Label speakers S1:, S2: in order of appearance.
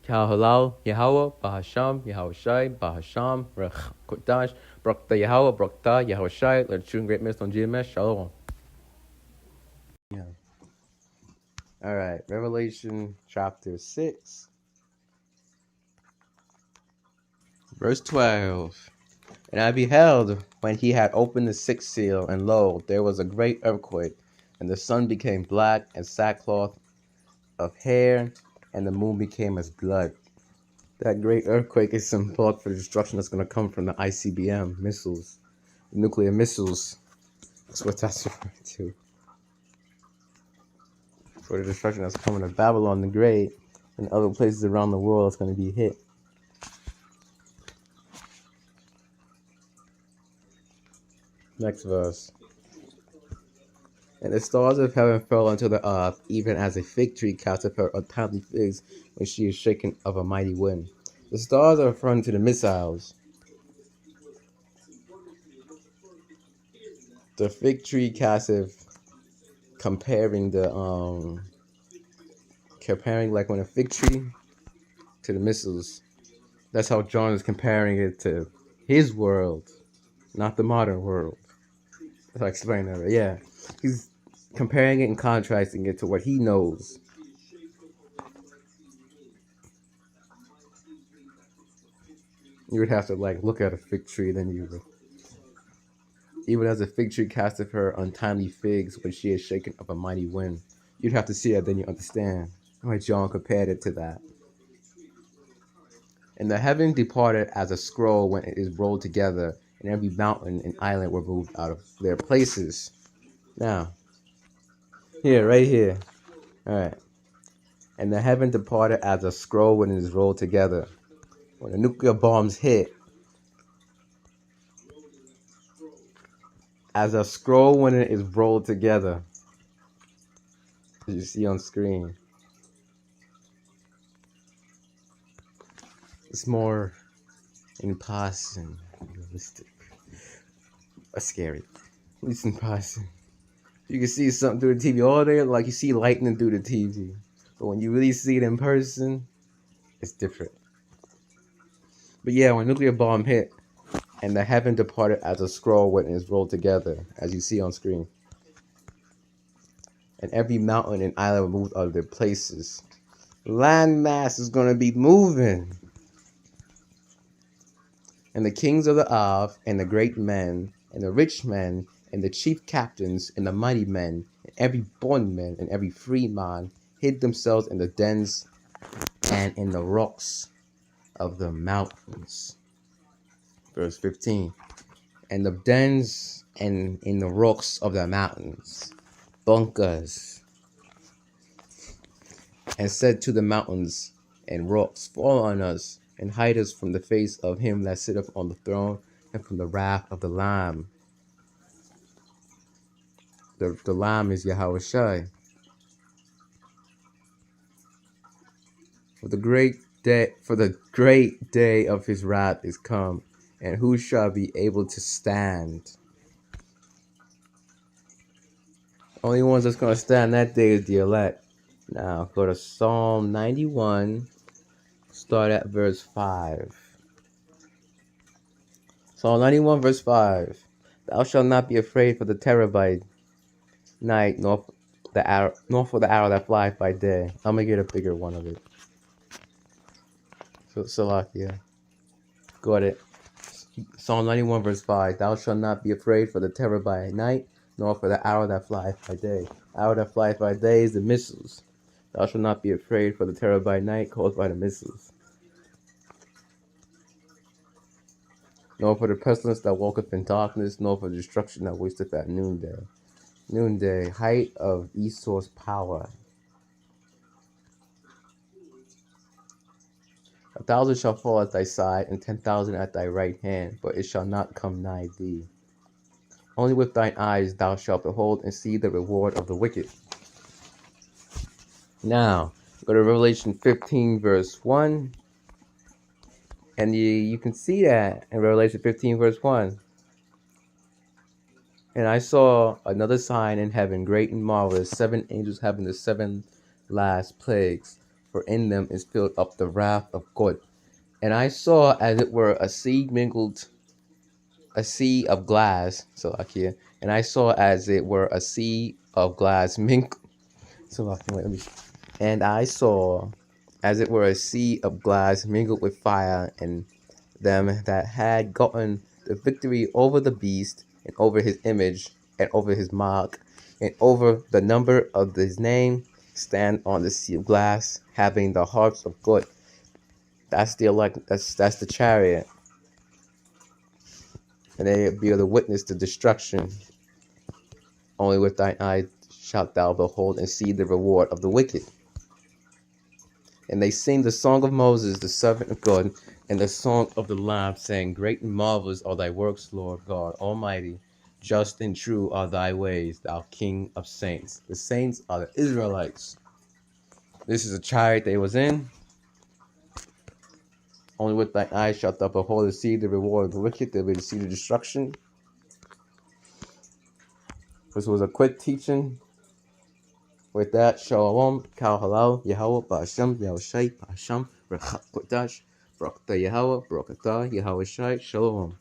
S1: Halal, Yahweh, Bahasham, Yahushai, Bahasham, Rech Kodash, Brakta Yahweh, Brakta, Yahushai, let the true and great mist on GMS, Shalom. Yeah. All right, Revelation chapter 6, verse 12. And I beheld when he had opened the sixth seal, and lo, there was a great earthquake, and the sun became black as sackcloth of hair, and the moon became as blood. That great earthquake is symbolic for the destruction that's going to come from the ICBM missiles, nuclear missiles. That's what that's referring to. For the destruction that's coming to Babylon the Great and other places around the world that's going to be hit. Next verse. And the stars of heaven fell unto the earth, even as a fig tree casteth her untimely figs when she is shaken of a mighty wind. The stars are referring to the missiles. The fig tree casteth, comparing like when a fig tree to the missiles. That's how John is comparing it to his world, not the modern world. As I explained earlier, yeah. He's comparing it and contrasting it to what he knows. You would have to look at a fig tree, then you would. Even as a fig tree casteth her untimely figs when she is shaken of a mighty wind. You'd have to see that, then you understand why John compared it to that. And the heaven departed as a scroll when it is rolled together, and every mountain and island were moved out of their places. Now, right here. Alright. And the heaven departed as a scroll when it is rolled together. When the nuclear bombs hit, as a scroll when it is rolled together. As you see on screen. It's more in person, realistic. Or scary. At least in person. You can see something through the TV all day, like you see lightning through the TV. But when you really see it in person, it's different. But yeah, when a nuclear bomb hit, and the heaven departed as a scroll when it is rolled together, as you see on screen. And every mountain and island were moved out of their places. Land mass is going to be moving. And the kings of the earth, and the great men, and the rich men, and the chief captains, and the mighty men, and every bondman, and every free man, hid themselves in the dens and in the rocks of the mountains. Verse 15. And the dens and in the rocks of the mountains, bunkers, and said to the mountains and rocks, fall on us, and hide us from the face of him that sitteth on the throne, and from the wrath of the Lamb. The Lamb is Yahushai. For the great day of his wrath is come, and who shall be able to stand? Only ones that's going to stand that day is the elect. Now, go to Psalm 91, start at verse 5. Psalm 91, verse 5. Thou shalt not be afraid for the terror by night, nor for the arrow that flieth by day. I'm going to get a bigger one of it. So, Salakia. Got it. Psalm 91, verse 5. Thou shalt not be afraid for the terror by night, nor for the arrow that flieth by day. Arrow that flieth by day is the missiles. Thou shalt not be afraid for the terror by night caused by the missiles. Nor for the pestilence that walketh in darkness, nor for the destruction that wasteth at noonday. Noonday, height of Esau's power. 1,000 shall fall at thy side, and 10,000 at thy right hand, but it shall not come nigh thee. Only with thine eyes thou shalt behold and see the reward of the wicked. Now, go to Revelation 15, verse 1. And you can see that in Revelation 15, verse 1. And I saw another sign in heaven, great and marvelous, 7 angels having the 7 last plagues. for in them is filled up the wrath of God. And I saw as it were a sea of glass, so like here, and I saw as it were a sea of glass mingled, so like, wait, let me, and I saw as it were a sea of glass mingled with fire, and them that had gotten the victory over the beast, and over his image, and over his mark, and over the number of his name, stand on the sea of glass, having the harps of God. That's the elect. That's the chariot, and they be the witness to destruction. Only with thine eye shalt thou behold and see the reward of the wicked. And they sing the song of Moses, the servant of God, and the song of the Lamb, saying, Great and marvelous are thy works, Lord God Almighty. Just and true are thy ways, thou King of saints. The saints are the Israelites. This is a chariot they was in. Only with thine eyes shalt thou behold and see the reward of the wicked. They'll be to see the destruction. This was a quick teaching. With that, Shalom, Kal Halal, Yahweh, Ba'ashem, Yahushai, Ba'ashem, B'rachat Kodash, Barakatah Yahweh, Barakatah Yahweh Shai, Shalom.